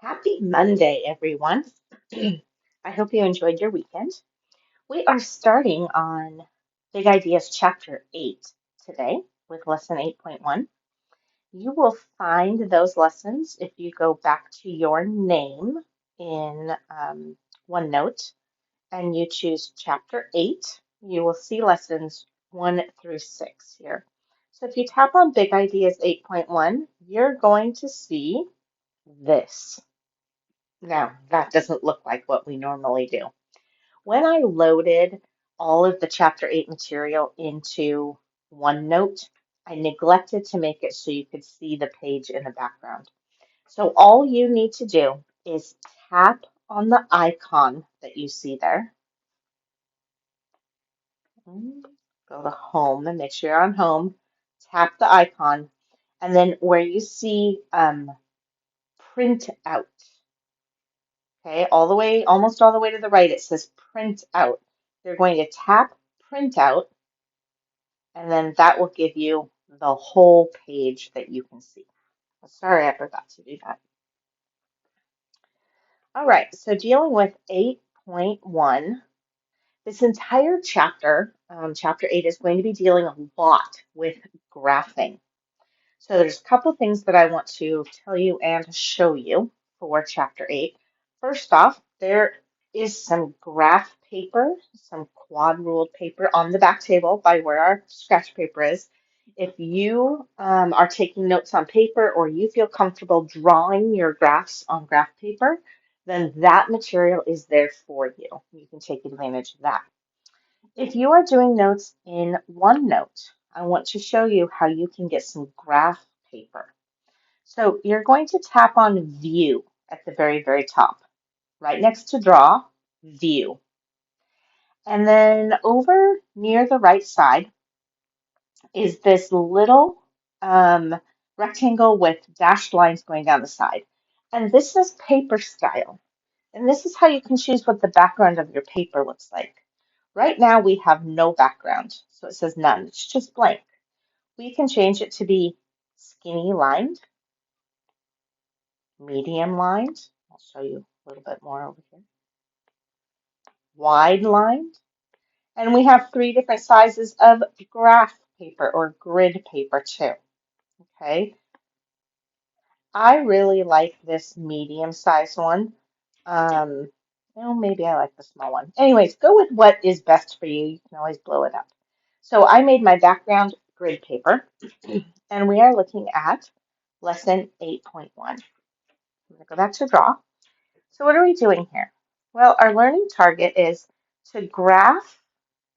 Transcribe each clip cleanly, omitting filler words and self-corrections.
Happy Monday, everyone. I hope you enjoyed your weekend. We are starting on Big Ideas Chapter 8 today with Lesson 8.1. You will find those lessons if you go back to your name in OneNote and you choose Chapter 8. You will see lessons 1 through 6 here. So if you tap on Big Ideas 8.1, you're going to see this. Now, that doesn't look like what we normally do. When I loaded all of the Chapter 8 material into OneNote, I neglected to make it so you could see the page in the background. So all you need to do is tap on the icon that you see there. Go to Home and make sure you're on Home. Tap the icon, and then where you see Print Out. Okay, all the way, almost all the way to the right, it says print out. You're going to tap print out, and then that will give you the whole page that you can see. Sorry, I forgot to do that. All right, so dealing with 8.1, this entire chapter, chapter 8, is going to be dealing a lot with graphing. So there's a couple things that I want to tell you and show you for chapter 8. First off, there is some graph paper, some quad ruled paper on the back table by where our scratch paper is. If you are taking notes on paper or you feel comfortable drawing your graphs on graph paper, then that material is there for you. You can take advantage of that. If you are doing notes in OneNote, I want to show you how you can get some graph paper. So you're going to tap on View at the very, very top, right next to Draw, View. And then over near the right side is this little rectangle with dashed lines going down the side. And this is paper style. And this is how you can choose what the background of your paper looks like. Right now we have no background, so it says none. It's just blank. We can change it to be skinny lined, medium lined. I'll show you a little bit more over here. Wide lined. And we have 3 different sizes of graph paper or grid paper too. Okay. I really like this medium sized one. Well, maybe I like the small one. Anyways, go with what is best for you. You can always blow it up. So I made my background grid paper, and we are looking at lesson 8.1. I'm going to go back to draw. So what are we doing here? Well, our learning target is to graph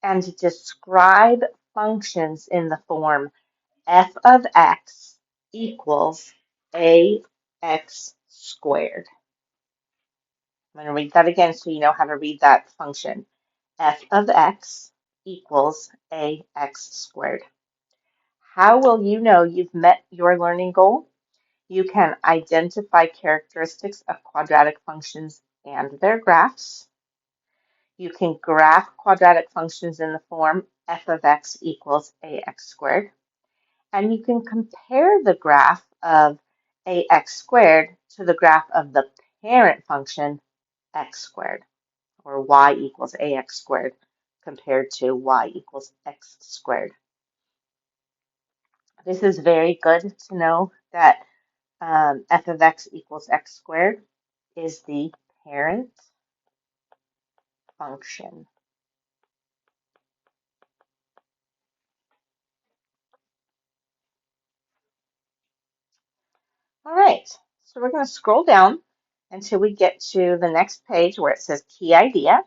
and describe functions in the form f of x equals ax squared. I'm going to read that again so you know how to read that function. F of x equals ax squared. How will you know you've met your learning goal? You can identify characteristics of quadratic functions and their graphs. You can graph quadratic functions in the form f of x equals ax squared. And you can compare the graph of ax squared to the graph of the parent function x squared, or y equals ax squared compared to y equals x squared. This is very good to know that f of x equals x squared is the parent function. All right, so we're going to scroll down until we get to the next page where it says key idea.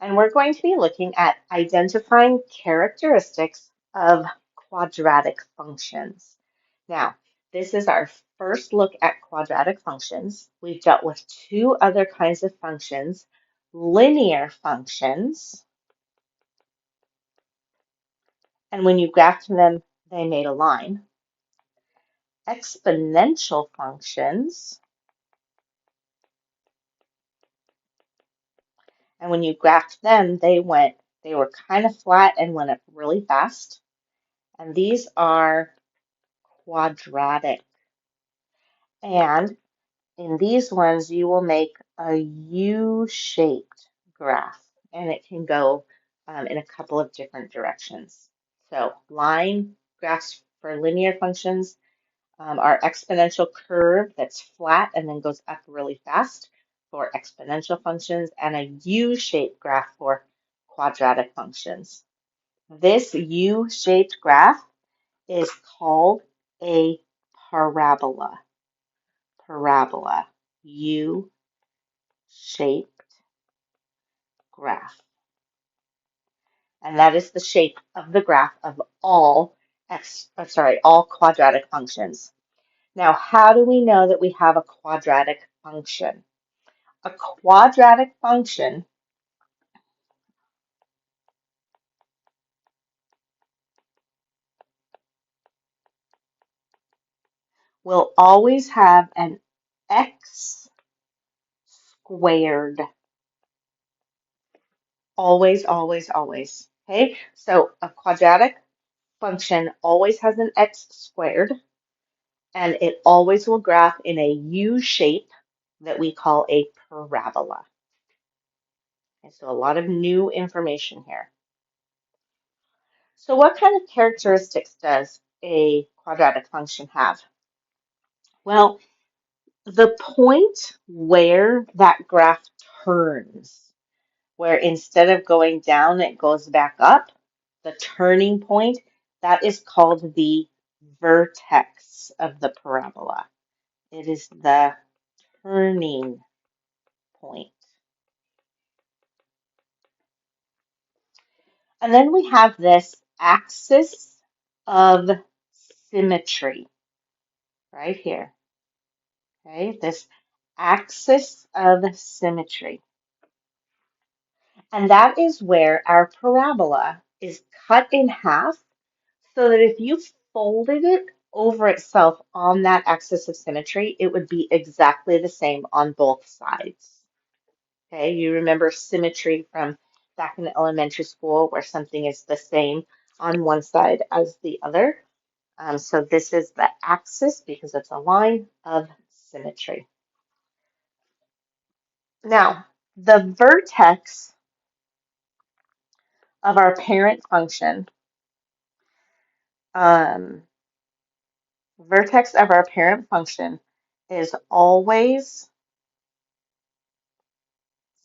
And we're going to be looking at identifying characteristics of quadratic functions. Now, this is our first look at quadratic functions. We've dealt with 2 other kinds of functions, linear functions, and when you graphed them, they made a line. Exponential functions, and when you graphed them, they were kind of flat and went up really fast. And these are quadratic. And In these ones, you will make a U-shaped graph, and it can go in a couple of different directions. So line graphs for linear functions, our exponential curve that's flat and then goes up really fast for exponential functions, and a U-shaped graph for quadratic functions. This U-shaped graph is called a parabola. Parabola, U-shaped graph. And that is the shape of the graph of all quadratic functions. Now, how do we know that we have a quadratic function? A quadratic function will always have an x squared. Always, always, always. Okay, so a quadratic function always has an x squared, and it always will graph in a U shape that we call a parabola. Okay, so a lot of new information here. So what kind of characteristics does a quadratic function have? Well, the point where that graph turns, where instead of going down, it goes back up, the turning point, that is called the vertex of the parabola. It is the turning point. And then we have this axis of symmetry right here. Okay, this axis of symmetry. And that is where our parabola is cut in half so that if you folded it over itself on that axis of symmetry, it would be exactly the same on both sides. Okay, you remember symmetry from back in elementary school where something is the same on one side as the other. So this is the axis because it's a line of symmetry. Now, the vertex of our parent function, um, vertex of our parent function is always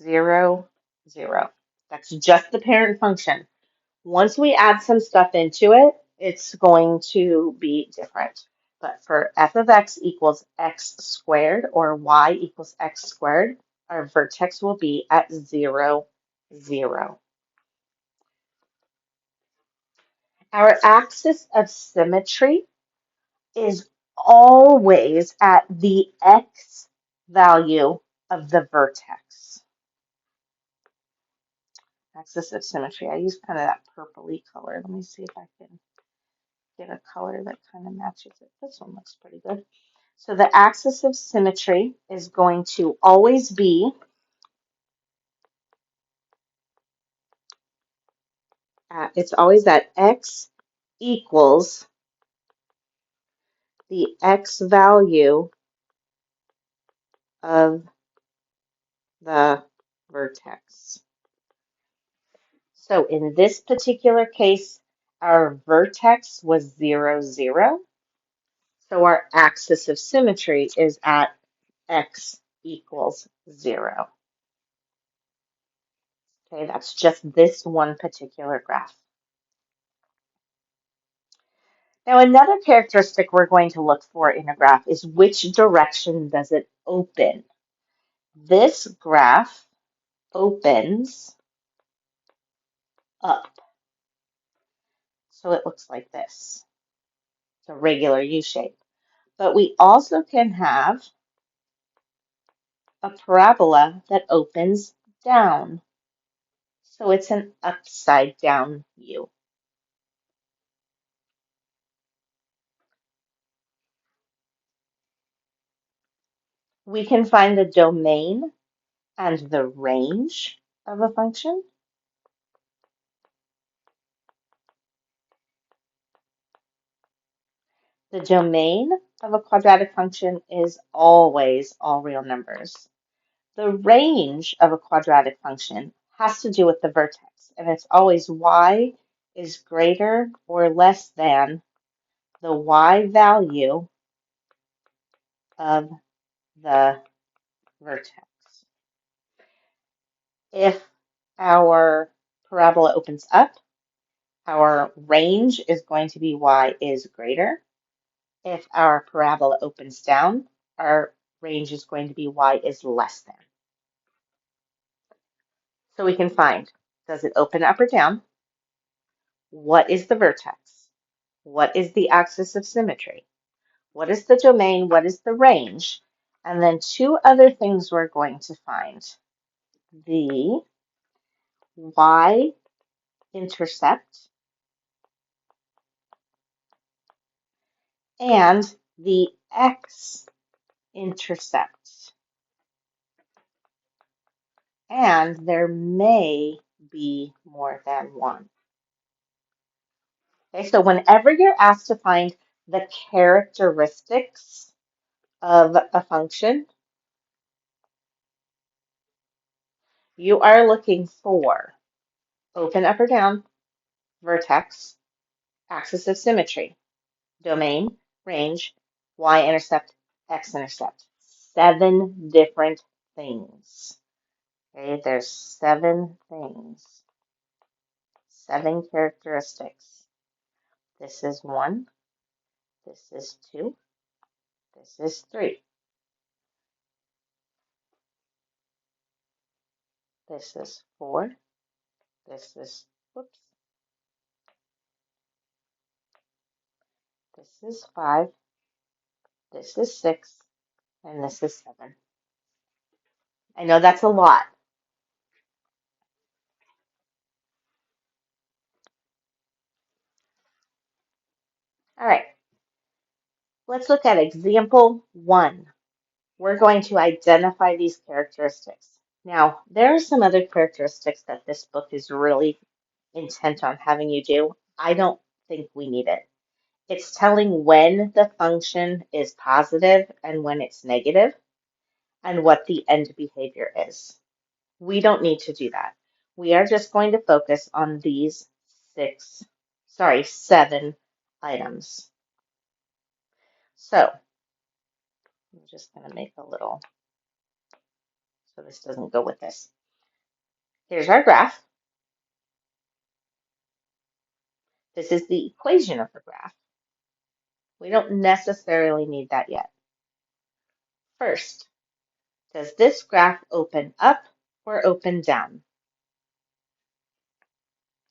0, 0. That's just the parent function. Once we add some stuff into it, it's going to be different. But for f of x equals x squared or y equals x squared, our vertex will be at 0, 0. Our axis of symmetry is always at the x value of the vertex. Axis of symmetry. I use kind of that purpley color. Let me see if I can get a color that kind of matches it. This one looks pretty good. So the axis of symmetry is going to always be it's always at x equals the x value of the vertex. So in this particular case, our vertex was 0, 0. So our axis of symmetry is at x equals 0. Okay, that's just this one particular graph. Now, another characteristic we're going to look for in a graph is which direction does it open? This graph opens up. So it looks like this. It's a regular U shape. But we also can have a parabola that opens down. So it's an upside down U. We can find the domain and the range of a function. The domain of a quadratic function is always all real numbers. The range of a quadratic function has to do with the vertex, and it's always y is greater or less than the y value of the vertex. If our parabola opens up, our range is going to be y is greater. If our parabola opens down, our range is going to be y is less than. So we can find, does it open up or down? What is the vertex? What is the axis of symmetry? What is the domain? What is the range? And then two other things we're going to find. The y-intercept and the x-intercept. And there may be more than one. Okay, so whenever you're asked to find the characteristics of a function, you are looking for open up or down, vertex, axis of symmetry, domain, range, y-intercept, x-intercept. 7 different things. Okay, there's 7 things, 7 characteristics. This is 1, this is 2, this is 3, this is 4, this is, whoops, this is 5, this is 6, and this is 7. I know that's a lot. All right, let's look at example 1. We're going to identify these characteristics. Now, there are some other characteristics that this book is really intent on having you do. I don't think we need it. It's telling when the function is positive and when it's negative and what the end behavior is. We don't need to do that. We are just going to focus on these 7 items. So I'm just going to make a little, so this doesn't go with this. Here's our graph. This is the equation of the graph. We don't necessarily need that yet. First, does this graph open up or open down?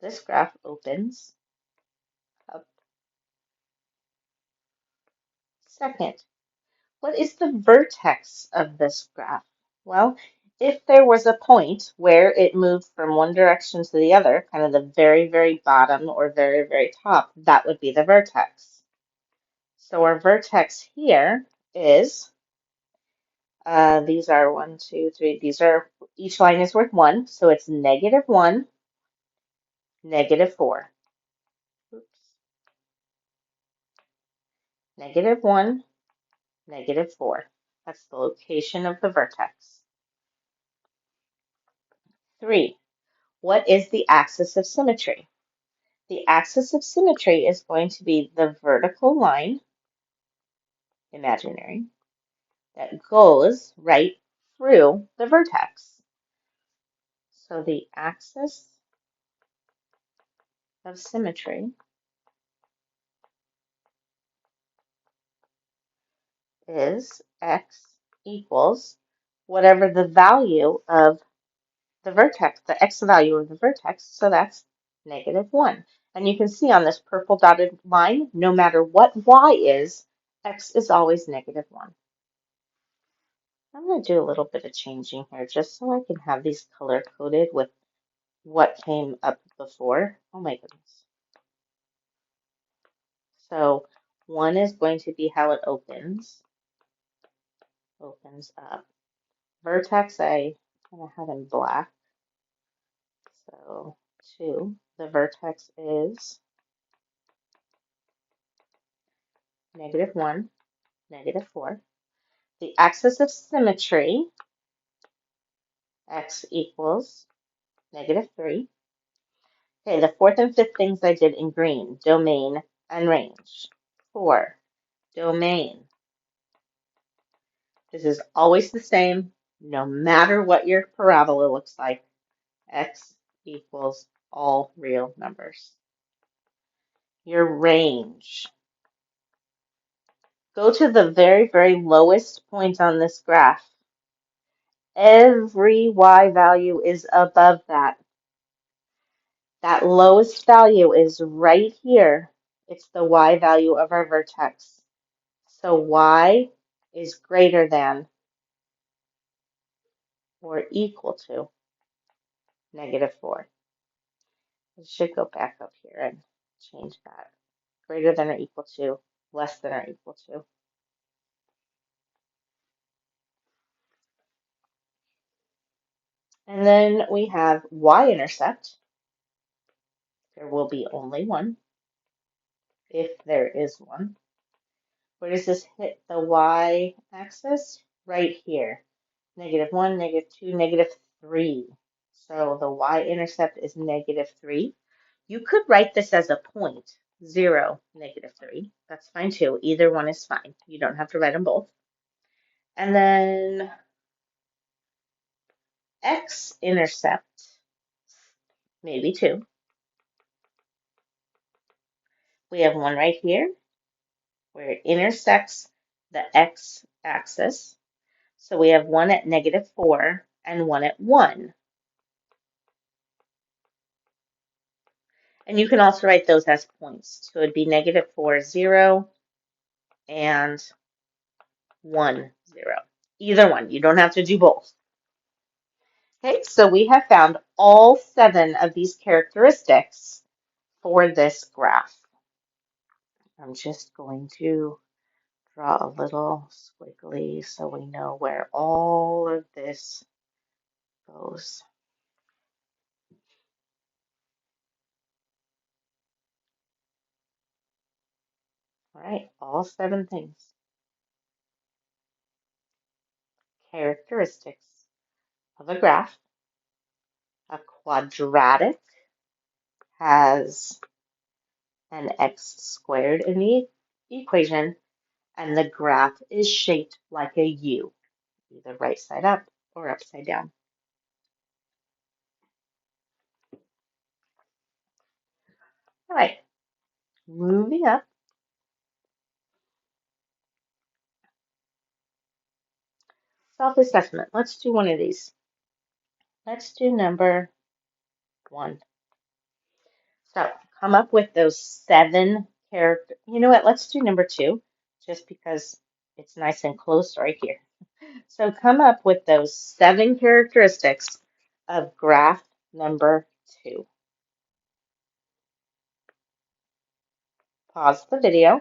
This graph opens up. Second, what is the vertex of this graph? Well, if there was a point where it moved from one direction to the other, kind of the very, very bottom or very, very top, that would be the vertex. So our vertex here is, these are 1, 2, 3, each line is worth 1, so it's -1, -4. Oops. -1, -4. That's the location of the vertex. 3. What is the axis of symmetry? The axis of symmetry is going to be the vertical line, imaginary, that goes right through the vertex. So the axis of symmetry is x equals whatever the value of the vertex, the x value of the vertex, so that's -1. And you can see on this purple dotted line, no matter what y is, x is always -1. I'm going to do a little bit of changing here just so I can have these color coded with what came up before. Oh my goodness. So 1 is going to be how it opens up. Vertex, I kind of have in black. So 2, the vertex is -1. -4. The axis of symmetry, x equals -3. Okay, the fourth and fifth things I did in green, domain and range. 4, domain. This is always the same, no matter what your parabola looks like. X equals all real numbers. Your range. Go to the very, very lowest point on this graph. Every y value is above that. That lowest value is right here. It's the y value of our vertex. So y is greater than or equal to -4. I should go back up here and change that. Greater than or equal to, less than or equal to. And then we have y-intercept. There will be only one, if there is one. Where does this hit the y-axis? Right here. -1, -2, -3. So the y-intercept is -3. You could write this as a point, 0, -3. That's fine too. Either one is fine. You don't have to write them both. And then x-intercept, maybe 2. We have one right here where it intersects the x-axis. So we have one at -4 and one at 1. And you can also write those as points. So it'd be -4, 0, and 1, 0. Either one. You don't have to do both. Okay, so we have found all 7 of these characteristics for this graph. I'm just going to draw a little squiggly so we know where all of this goes. All right, all 7 things. Characteristics of a graph. A quadratic has an x squared in the equation, and the graph is shaped like a U, either right side up or upside down. All right, moving up. Self-assessment. Let's do one of these. Let's do number 1. So come up with those 7 characters. You know what? Let's do number 2, just because it's nice and close right here. So come up with those 7 characteristics of graph number 2. Pause the video.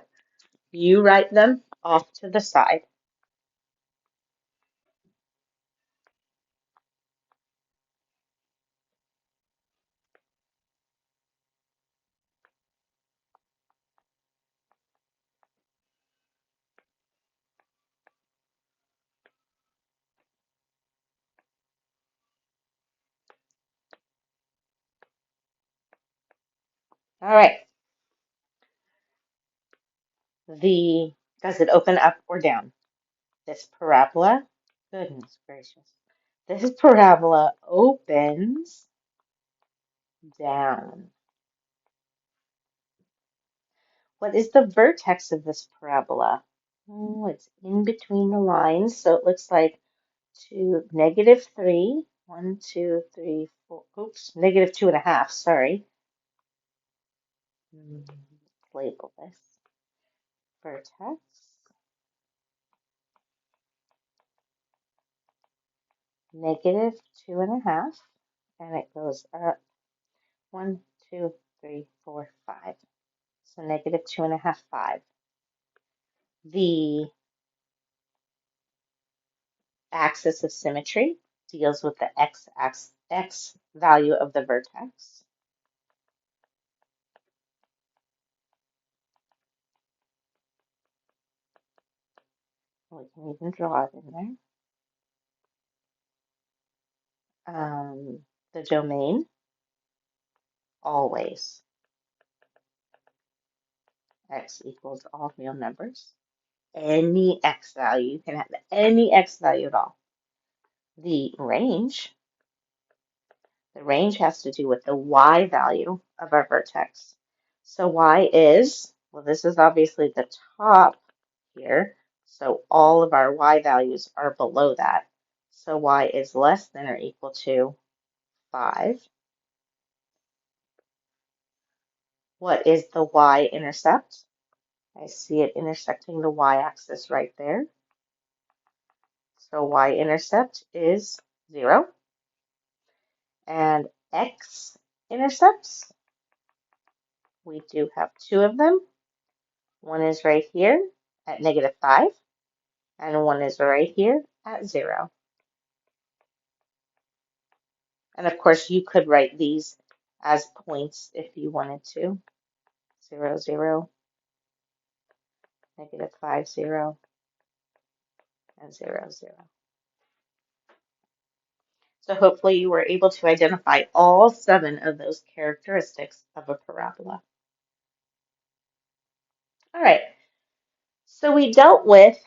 You write them off to the side. All right. Does it open up or down? This parabola, goodness gracious. This parabola opens down. What is the vertex of this parabola? Oh, it's in between the lines, so it looks like -3. 1, 2, 3, 4. Oops, -2.5. Sorry. Label this vertex. -2.5, and it goes up 1, 2, 3, 4, 5. So -2.5, 5. The axis of symmetry deals with the x value of the vertex. We can even draw it in there. The domain, always. X equals all real numbers. Any X value. You can have any X value at all. The range has to do with the Y value of our vertex. So Y is, well, this is obviously the top here. So all of our Y values are below that. So Y is less than or equal to 5. What is the Y-intercept? I see it intersecting the Y-axis right there. So Y-intercept is 0. And X-intercepts, we do have two of them. One is right here at -5, and one is right here at 0. And of course, you could write these as points if you wanted to. 0, 0, -5, 0, and 0, 0. So hopefully you were able to identify all 7 of those characteristics of a parabola. All right, so we dealt with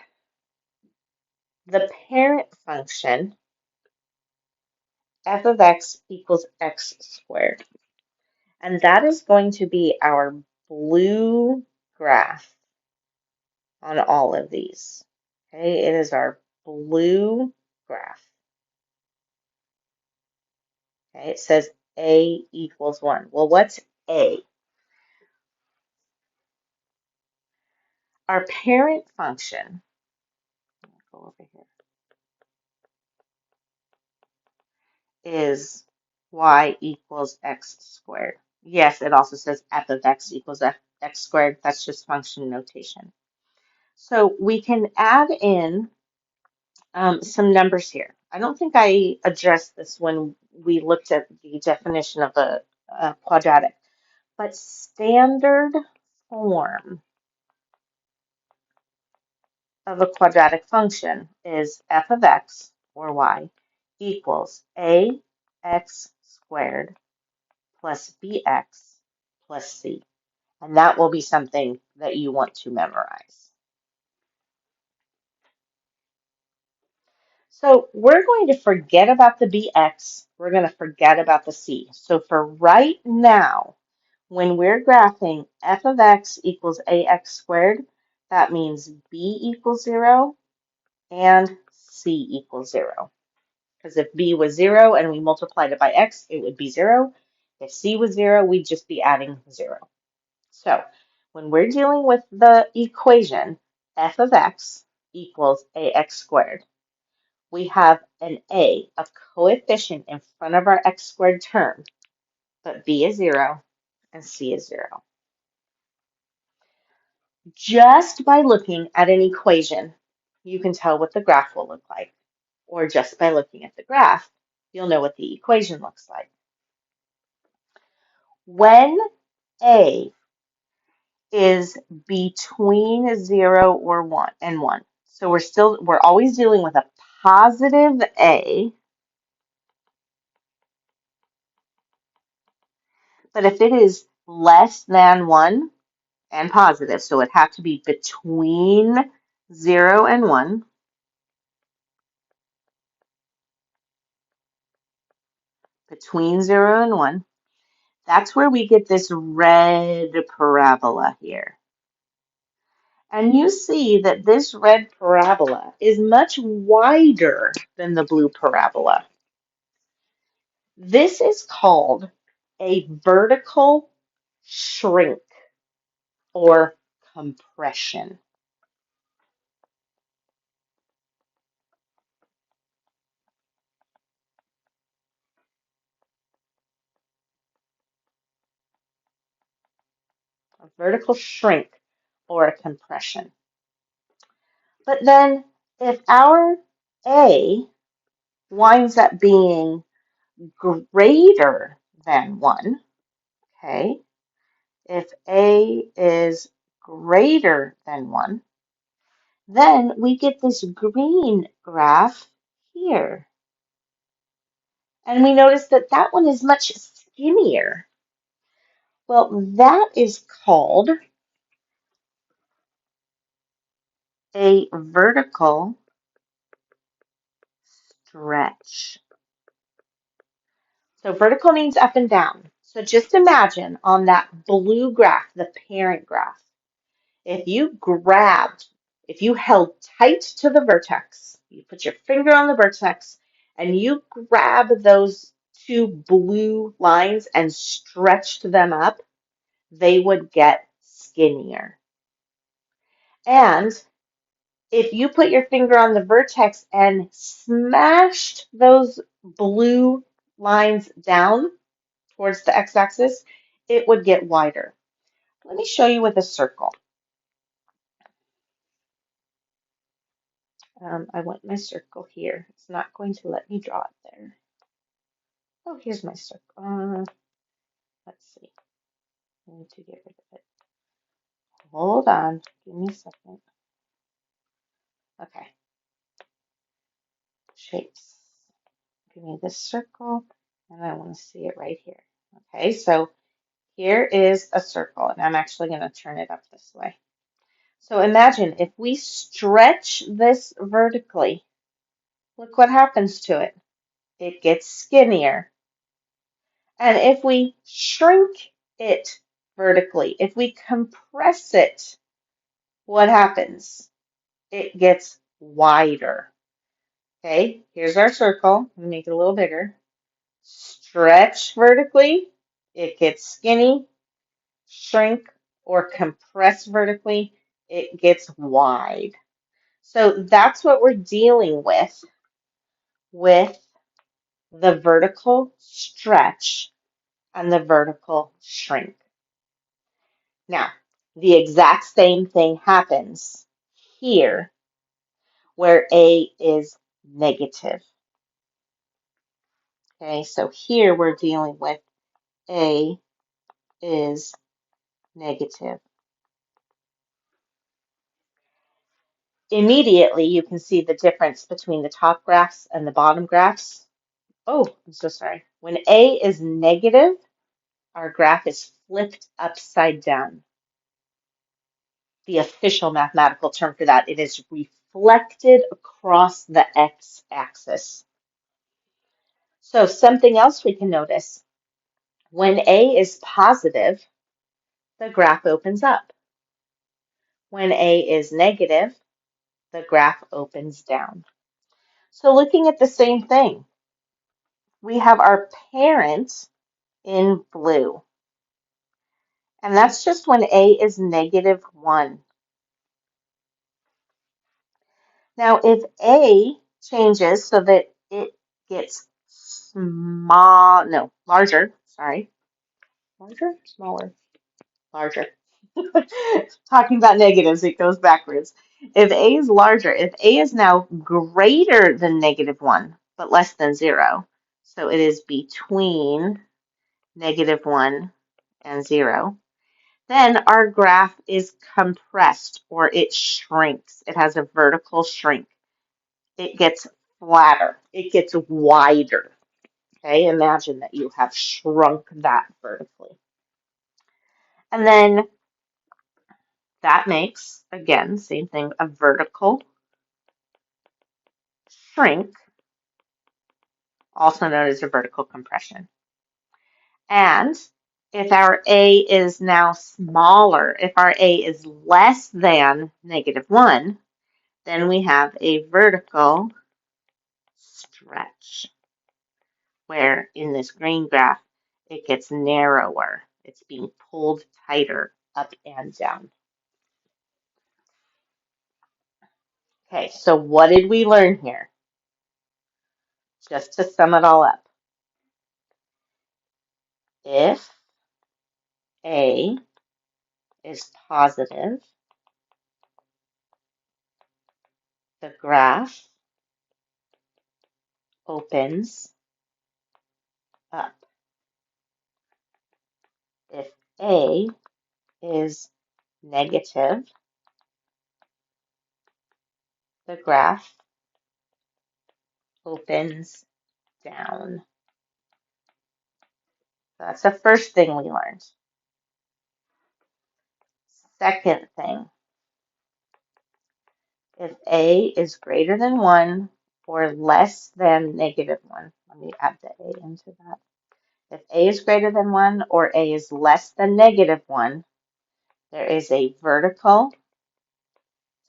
the parent function f of x equals x squared. And that is going to be our blue graph on all of these. Okay, it is our blue graph. Okay, it says a equals 1. Well, what's a? Our parent function, go over here, is y equals x squared. Yes, it also says f of x equals x squared. That's just function notation. So we can add in some numbers here. I don't think I addressed this when we looked at the definition of a quadratic, but standard form of a quadratic function is f of x, or y, equals ax squared plus bx plus c. And that will be something that you want to memorize. So we're going to forget about the bx. We're going to forget about the c. So for right now, when we're graphing f of x equals ax squared, that means b equals 0 and c equals 0. Because if b was 0 and we multiplied it by x, it would be 0. If c was 0, we'd just be adding 0. So when we're dealing with the equation f of x equals ax squared, we have an a coefficient in front of our x squared term, but b is 0 and c is 0. Just by looking at an equation, you can tell what the graph will look like. Or just by looking at the graph, you'll know what the equation looks like. When a is between 0 or 1 and 1, so we're always dealing with a positive a, but if it is less than 1 and positive, so it had to be between 0 and 1, between 0 and 1, that's where we get this red parabola here. And you see that this red parabola is much wider than the blue parabola. This is called a vertical shrink or compression. A vertical shrink or a compression. But then if our A winds up being greater than 1, okay, if A is greater than 1, Then we get this green graph here. And we notice that that one is much skinnier. Well, that is called a vertical stretch. So vertical means up and down. So just imagine on that blue graph, the parent graph, if you grabbed, if you held tight to the vertex, you put your finger on the vertex and you grab those two blue lines and stretched them up, they would get skinnier. And if you put your finger on the vertex and smashed those blue lines down towards the x-axis, it would get wider. Let me show you with a circle. I want my circle here. It's not going to let me draw it there. Oh, here's my circle. Let's see. I need to get rid of it. Hold on. Give me a second. Okay. Shapes. Give me this circle, and I want to see it right here. Okay, so here is a circle, and I'm actually going to turn it up this way. So imagine if we stretch this vertically, look what happens to it. It gets skinnier. And if we shrink it vertically, if we compress it, what happens? It gets wider. Okay, here's our circle. Let me make it a little bigger. Stretch vertically, it gets skinny. Shrink or compress vertically, it gets wide. So that's what we're dealing with the vertical stretch and the vertical shrink. Now, the exact same thing happens here where A is negative. Okay, so here we're dealing with A is negative. Immediately, you can see the difference between the top graphs and the bottom graphs. Oh, I'm so sorry. When A is negative, our graph is flipped upside down. The official mathematical term for that, it is reflected across the x-axis. So something else we can notice, when A is positive, the graph opens up. When A is negative, the graph opens down. So looking at the same thing, we have our parent in blue, and that's just when A is -1. Now, if A changes so that it gets larger, sorry, larger, smaller, larger. Talking about negatives, it goes backwards. If A is larger, if A is now greater than -1, but less than 0, so it is between -1 and 0, then our graph is compressed or it shrinks. It has a vertical shrink. It gets flatter. It gets wider. Okay, imagine that you have shrunk that vertically. And then that makes, again, same thing, a vertical shrink, also known as a vertical compression. And if our A is now smaller, if our A is less than -1, then we have a vertical stretch, where in this green graph, it gets narrower. It's being pulled tighter up and down. Okay, so what did we learn here? Just to sum it all up. If A is positive, the graph opens up. If A is negative, the graph opens down. That's the first thing we learned. Second thing, if A is greater than 1 or less than -1, let me add the A into that. If A is greater than 1 or A is less than -1, there is a vertical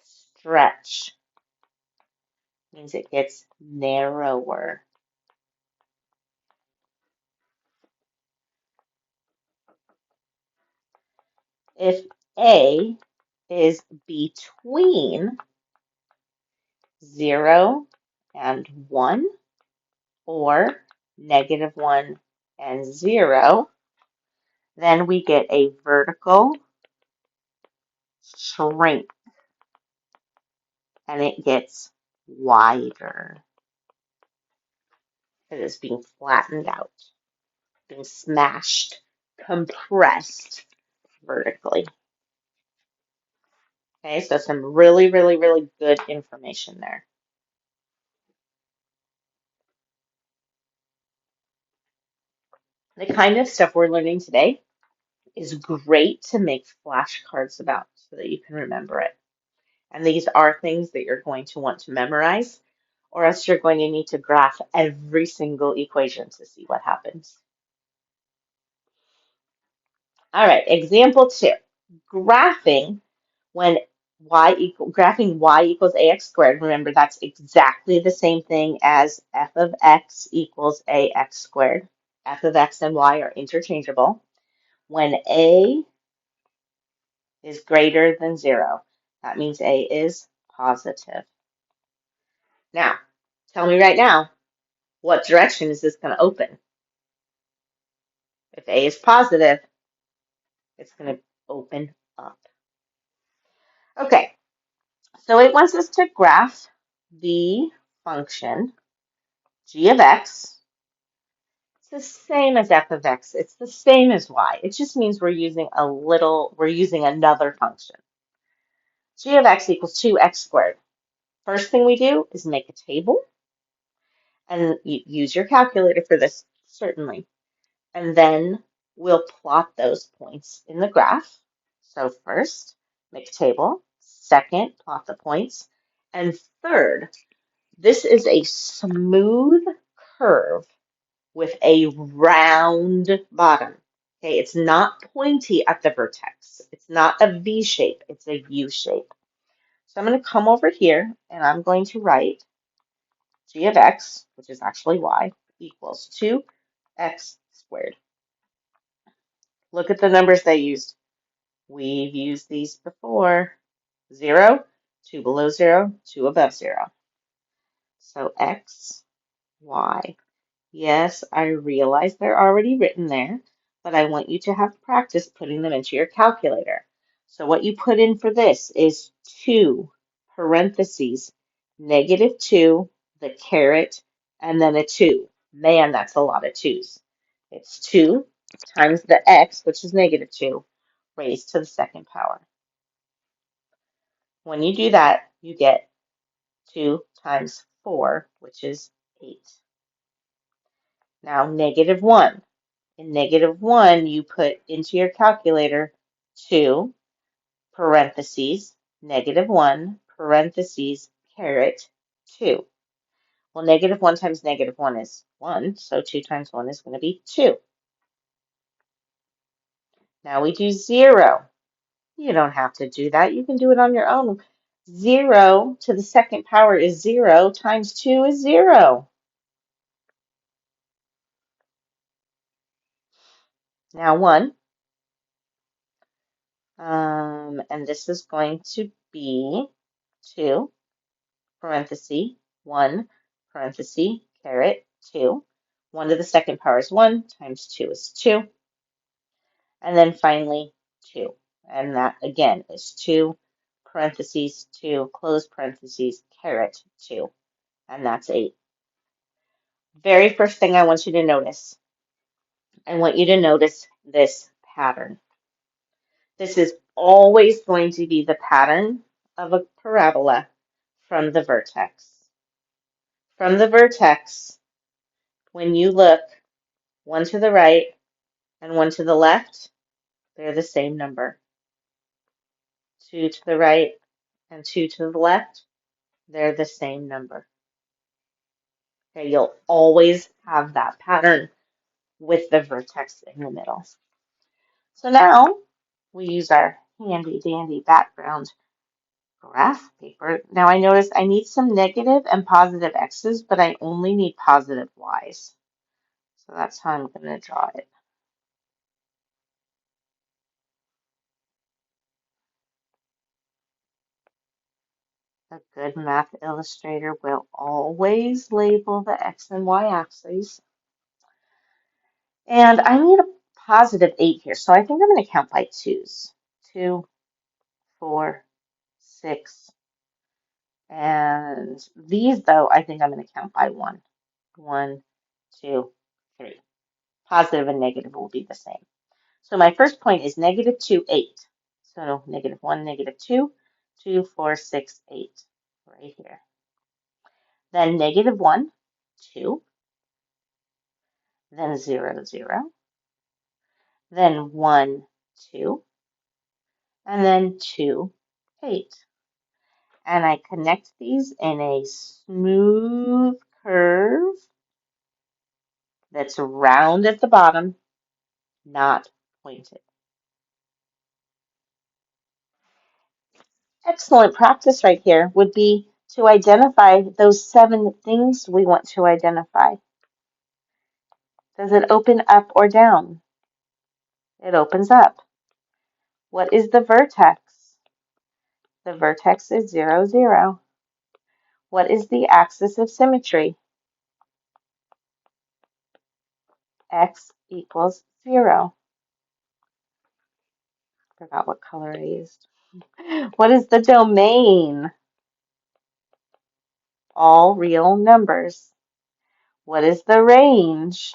stretch. Means it gets narrower. If A is between 0 and 1 or -1 and 0, then we get a vertical shrink and it gets wider. It is being flattened out, being smashed, compressed vertically. Okay, so some really, really, really good information there. The kind of stuff we're learning today is great to make flashcards about so that you can remember it. And these are things that you're going to want to memorize, or else you're going to need to graph every single equation to see what happens. All right, example 2. Graphing when graphing y equals ax squared. Remember, that's exactly the same thing as f of x equals ax squared. F of x and y are interchangeable. When a is greater than 0, that means a is positive. Now, tell me right now, what direction is this going to open? If a is positive, it's going to open up. Okay, so it wants us to graph the function g of x. It's the same as f of x. It's the same as y. It just means we're using another function. G of x equals 2x squared. First thing we do is make a table, and you use your calculator for this, certainly. And then we'll plot those points in the graph. So first, make a table. Second, plot the points. And third, this is a smooth curve with a round bottom. Okay, it's not pointy at the vertex. It's not a V shape, it's a U shape. So I'm going to come over here and I'm going to write g of x, which is actually y, equals 2x squared. Look at the numbers they used. We've used these before. 0, 2 below 0, 2 above 0. So x, y. Yes, I realize they're already written there, but I want you to have practice putting them into your calculator. So what you put in for this is 2 parentheses, -2, the caret, and then a 2. Man, that's a lot of 2's. It's 2 times the x, which is -2, raised to the second power. When you do that, you get 2 times 4, which is 8. Now, -1. In -1, you put into your calculator 2 parentheses, -1 parentheses, caret 2. Well, -1 times -1 is 1, so 2 times 1 is going to be 2. Now we do 0. You don't have to do that. You can do it on your own. 0 to the second power is 0 times 2 is 0. Now 1. And this is going to be 2 parenthesis 1 parenthesis caret 2. 1 to the second power is 1 times 2 is 2. And then finally 2. And that again is 2 parentheses 2 close parentheses caret 2. And that's 8. Very first thing I want you to notice, I want you to notice this pattern. This is always going to be the pattern of a parabola from the vertex. From the vertex, when you look one to the right and one to the left, they're the same number. Two to the right and two to the left, they're the same number. Okay, you'll always have that pattern with the vertex in the middle. So now we use our handy dandy background graph paper. Now I notice I need some negative and positive x's, but I only need positive y's. So that's how I'm going to draw it. A good math illustrator will always label the x and y axes. And I need a positive 8 here, so I think I'm going to count by twos. 2, 4, 6, and these, though, I think I'm going to count by 1. 1, 2, 3. Positive and negative will be the same. So my first point is negative 2, 8. So negative 1, negative 2, 2, 4, 6, 8, right here. Then negative 1, 2, then 0, 0, then 1, 2, and then 2, 8. And I connect these in a smooth curve that's round at the bottom, not pointed. Excellent practice right here would be to identify those 7 things we want to identify. Does it open up or down? It opens up. What is the vertex? The vertex is 0, 0. What is the axis of symmetry? X equals 0. Forgot what color I used. What is the domain? All real numbers. What is the range?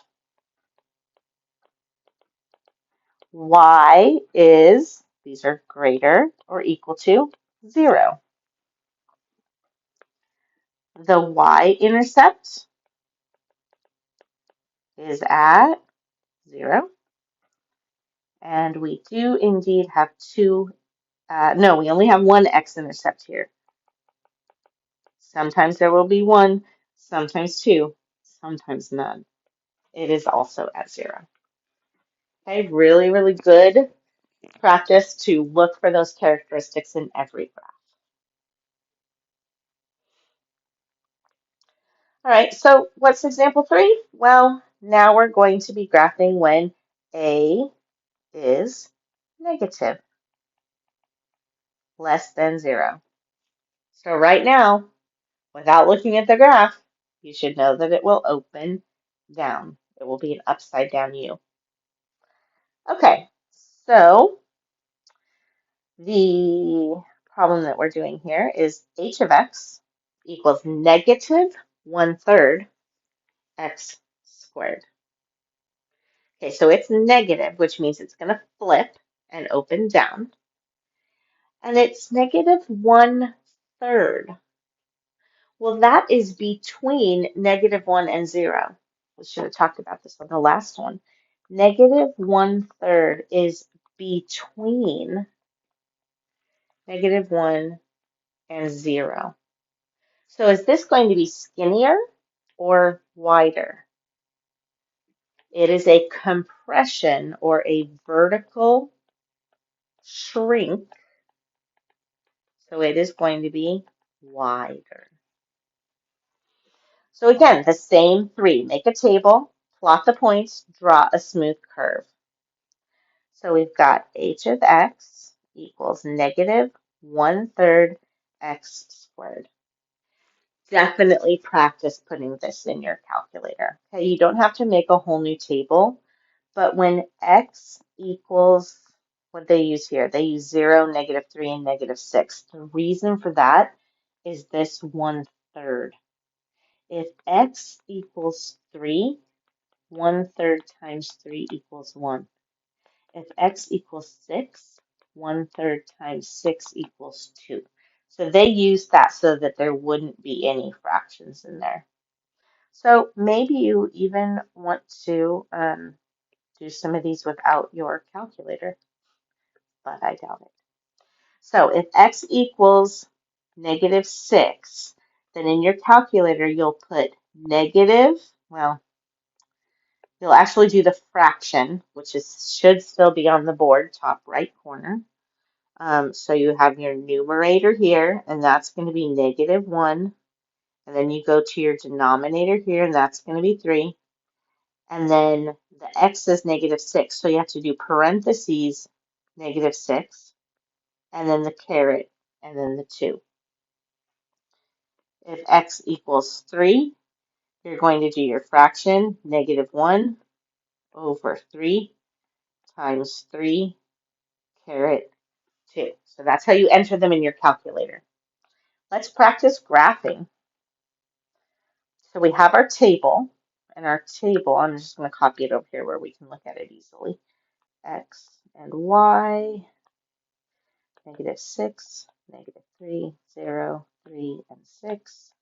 Y is, these are greater or equal to 0. The y-intercept is at 0. And we do indeed have no, we only have one x-intercept here. Sometimes there will be 1, sometimes 2, sometimes none. It is also at 0. Okay, really, really good practice to look for those characteristics in every graph. All right, so what's example 3? Well, now we're going to be graphing when A is negative, less than 0. So right now, without looking at the graph, you should know that it will open down. It will be an upside down U. Okay, so the problem that we're doing here is h of x equals negative 1/3 x squared. Okay, so it's negative, which means it's going to flip and open down. And it's negative 1/3. Well, that is between negative 1 and 0. We should have talked about this on the last one. Negative 1/3 is between negative 1 and 0. So is this going to be skinnier or wider? It is a compression or a vertical shrink. So it is going to be wider. So again, the same 3. Make a table, plot the points, draw a smooth curve. So we've got h of x equals negative 1/3 x squared. Definitely practice putting this in your calculator. Okay, you don't have to make a whole new table, but when x equals what they use here, they use 0, negative 3, and negative 6. The reason for that is this 1/3. If x equals 3, 1/3 times 3 equals 1. If x equals 6, 1/3 times 6 equals 2. So they used that so that there wouldn't be any fractions in there. So maybe you even want to do some of these without your calculator, but I doubt it. So if x equals -6, then in your calculator you'll put negative, well, you'll actually do the fraction, which should still be on the board, top right corner. So you have your numerator here, and that's going to be -1. And then you go to your denominator here, and that's going to be 3. And then the x is -6. So you have to do parentheses -6, and then the caret, and then the 2. If x equals 3, you're going to do your fraction, -1 over 3 times 3 caret 2. So that's how you enter them in your calculator. Let's practice graphing. So we have our table, and our table, I'm just going to copy it over here where we can look at it easily. X and Y, -6, -3, 0, 3, and 6,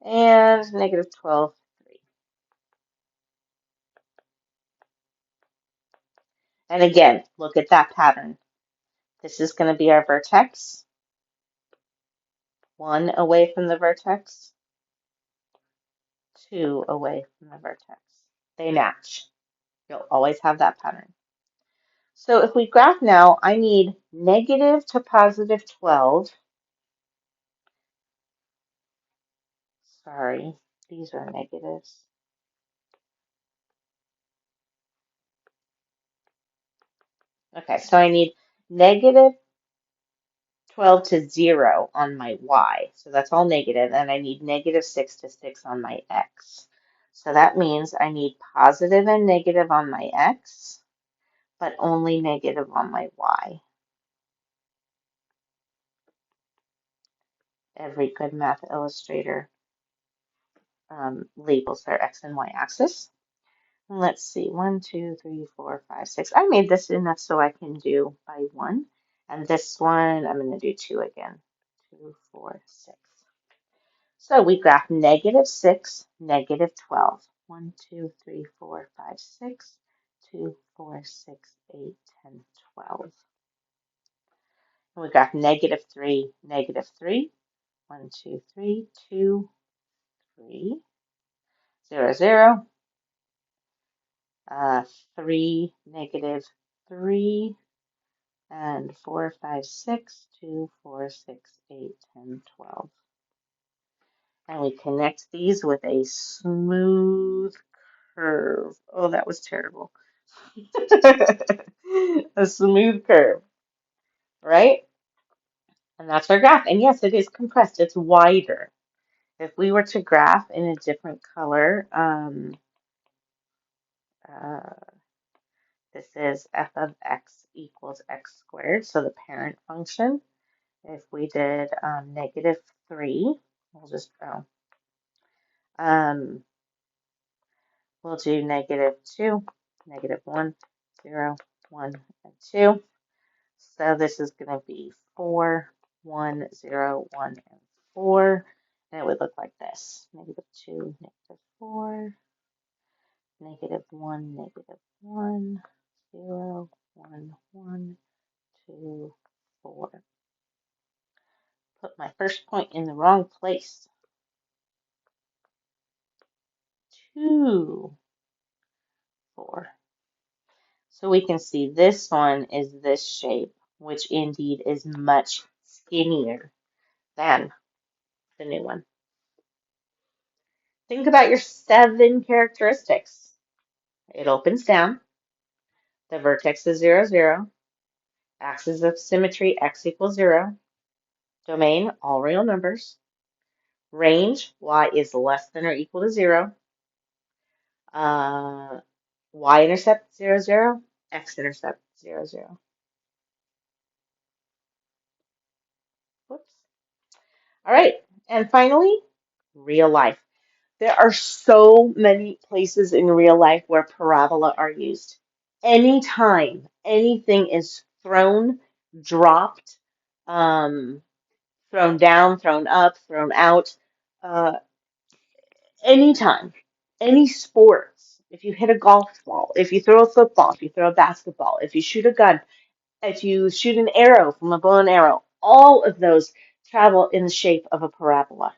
and -12, 3. And again, look at that pattern. This is going to be our vertex, 1 away from the vertex, 2 away from the vertex. They match. You'll always have that pattern. So if we graph now, I need negative to +12. Sorry, these are negatives. Okay, so I need -12 to 0 on my y. So that's all negative. And I need -6 to 6 on my x. So that means I need positive and negative on my x, but only negative on my y. Every good math illustrator labels their x and y axis. Let's see, 1, 2, 3, 4, 5, 6. I made this enough so I can do by 1. And this one, I'm going to do 2 again. 2, 4, 6. So we graph -6, -12. 1, 2, 3, 4, 5, 6. 2, 4, 6, 8, 10, 12. And we graph -3, -3. 1, 2, 3, 2, 3, 0, 0. 3, -3. And 4, 5, 6, 2, 4, 6, 8, 10, 12. And we connect these with a smooth curve. Oh, that was terrible. A smooth curve, right? And that's our graph. And yes, it is compressed. It's wider. If we were to graph in a different color, uh, this is f of x equals x squared, so the parent function. If we did -3, we'll just we'll do -2, -1, 0, 1, and 2. So this is going to be 4, 1, 0, 1, and 4. And it would look like this. -2, -4, -1, -1, 0, 1, 1, 2, 4. Put my first point in the wrong place. 2, 4. So we can see this one is this shape, which indeed is much skinnier than the new one. Think about your 7 characteristics. It opens down. The vertex is 0, 0. Axis of symmetry, x equals 0. Domain, all real numbers. Range, y is less than or equal to 0. Y-intercept 0, 0. X-intercept 0, 0. Whoops. All right. And finally, real life. There are so many places in real life where parabola are used. Anytime anything is thrown, dropped, thrown down, thrown up, thrown out, uh, anytime, any sports. If you hit a golf ball, if you throw a football, if you throw a basketball, if you shoot a gun, if you shoot an arrow from a bow and arrow, all of those travel in the shape of a parabola.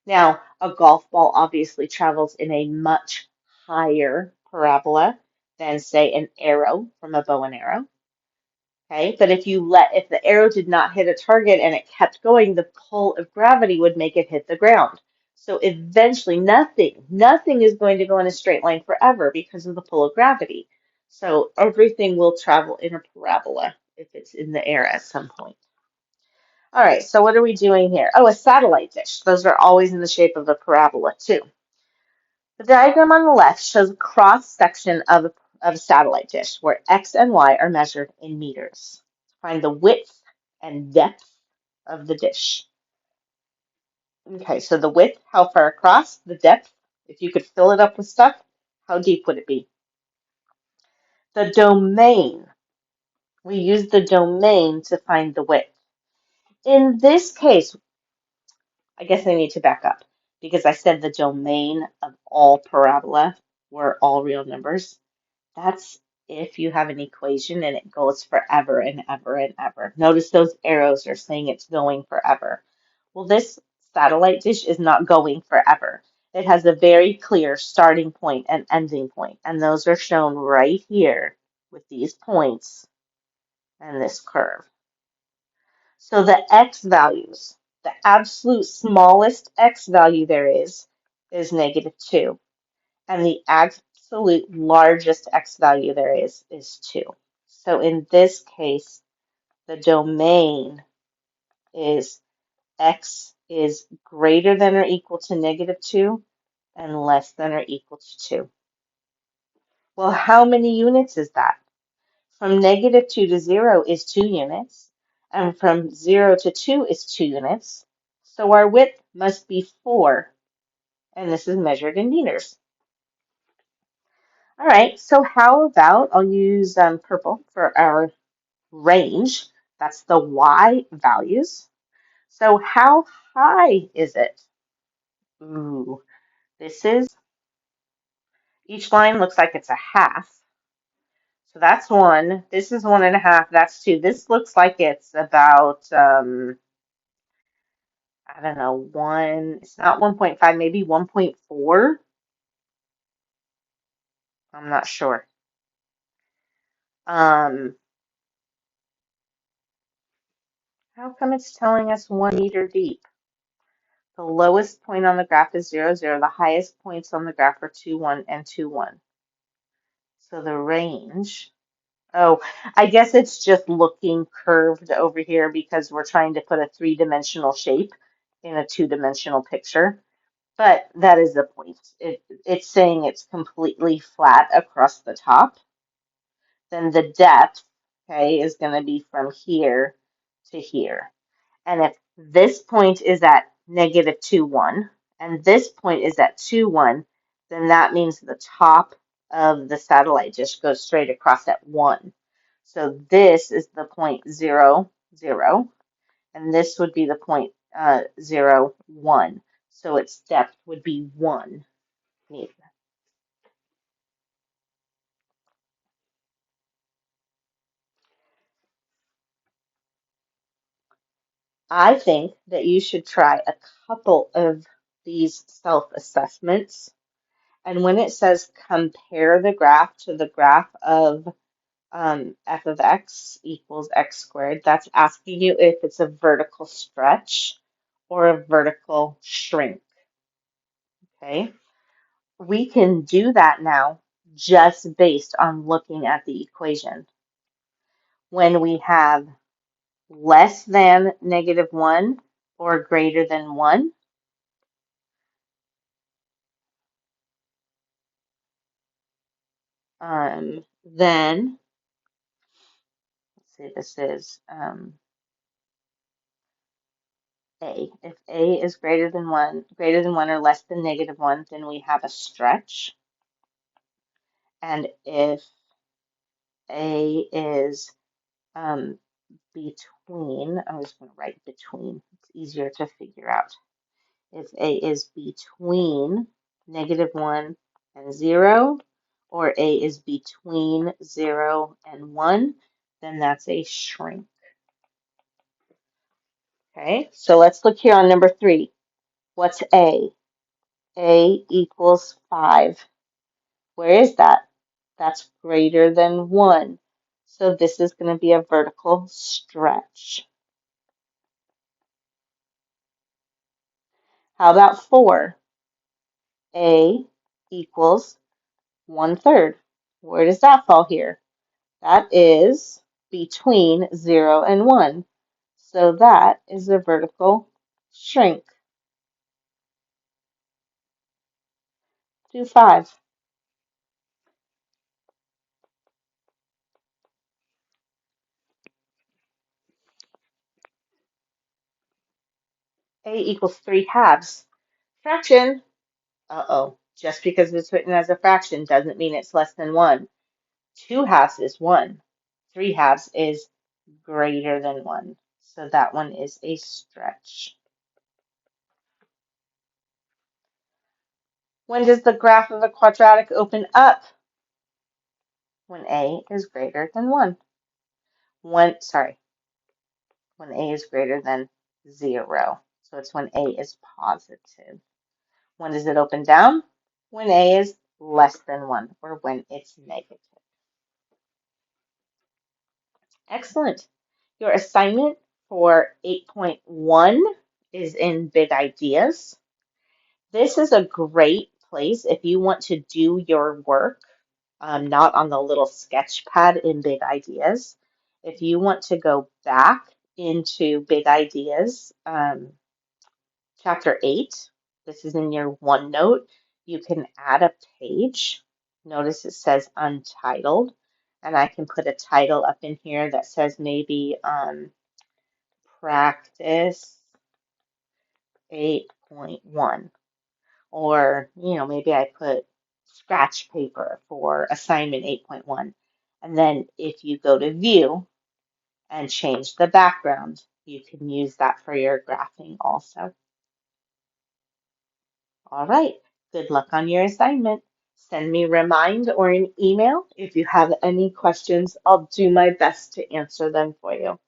Now, a golf ball obviously travels in a much higher parabola than, say, an arrow from a bow and arrow. Okay, but if the arrow did not hit a target and it kept going, the pull of gravity would make it hit the ground. So eventually, nothing is going to go in a straight line forever because of the pull of gravity. So everything will travel in a parabola if it's in the air at some point. All right, so what are we doing here? Oh, a satellite dish. Those are always in the shape of a parabola too. The diagram on the left shows a cross section of a satellite dish where x and y are measured in meters. Find the width and depth of the dish. Okay, so the width, how far across, the depth, if you could fill it up with stuff, how deep would it be? The domain, we use the domain to find the width. In this case, I guess I need to back up because I said the domain of all parabola were all real numbers. That's if you have an equation and it goes forever and ever and ever. Notice those arrows are saying it's going forever. Well, this satellite dish is not going forever. It has a very clear starting point and ending point, and those are shown right here with these points and this curve. So the x values, the absolute smallest x value there is -2. And the absolute largest x value there is 2. So in this case, the domain is x is greater than or equal to -2 and less than or equal to 2. Well, how many units is that? From -2 to 0 is 2 units, and from 0 to 2 is 2 units. So our width must be 4, and this is measured in meters. All right, so how about I'll use purple for our range. That's the y values. So how high is it? Ooh, this is, each line looks like it's a half. So that's 1. This is 1.5. That's 2. This looks like it's about, I don't know, 1. It's not 1.5, maybe 1.4. I'm not sure. Um, how come it's telling us 1 meter deep? The lowest point on the graph is 0, 0. The highest points on the graph are 2, 1, and 2, 1. So the range, oh, I guess it's just looking curved over here because we're trying to put a three-dimensional shape in a two-dimensional picture. But that is the point. It's saying it's completely flat across the top. Then the depth, okay, is going to be from here to here. And if this point is at -2, 1, and this point is at 2, 1, then that means the top of the satellite dish goes straight across at 1. So this is the point 0, 0, and this would be the point 0, 1. So its depth would be 1 meter. I think that you should try a couple of these self-assessments. And when it says compare the graph to the graph of f of x equals x squared, that's asking you if it's a vertical stretch or a vertical shrink. Okay, we can do that now just based on looking at the equation. When we have less than -1 or greater than 1, then let's see, this is A. If A is greater than 1 or less than -1, then we have a stretch. And if A is between, I'm just going to write between, it's easier to figure out. If A is between -1 and 0, or A is between 0 and 1, then that's a shrink. Okay, so let's look here on number 3. What's A? A equals 5. Where is that? That's greater than 1. So this is going to be a vertical stretch. How about 4? A equals 1/3. Where does that fall here? That is between 0 and 1. So that is a vertical shrink. Do 5. A equals 3/2. Fraction. Uh-oh. Just because it's written as a fraction doesn't mean it's less than 1. 2/2 is 1. 3/2 is greater than 1. So that one is a stretch. When does the graph of a quadratic open up? When A is greater than 1. When A is greater than 0. So it's when A is positive. When does it open down? When A is less than 1, or when it's negative. Excellent. Your assignment for 8.1 is in Big Ideas. This is a great place if you want to do your work, not on the little sketch pad in Big Ideas. If you want to go back into Big Ideas, Chapter 8, this is in your OneNote. You can add a page. Notice it says Untitled, and I can put a title up in here that says maybe Practice 8.1. Or, maybe I put scratch paper for assignment 8.1. And then if you go to View and change the background, you can use that for your graphing also. All right. Good luck on your assignment. Send me a remind or an email if you have any questions. I'll do my best to answer them for you.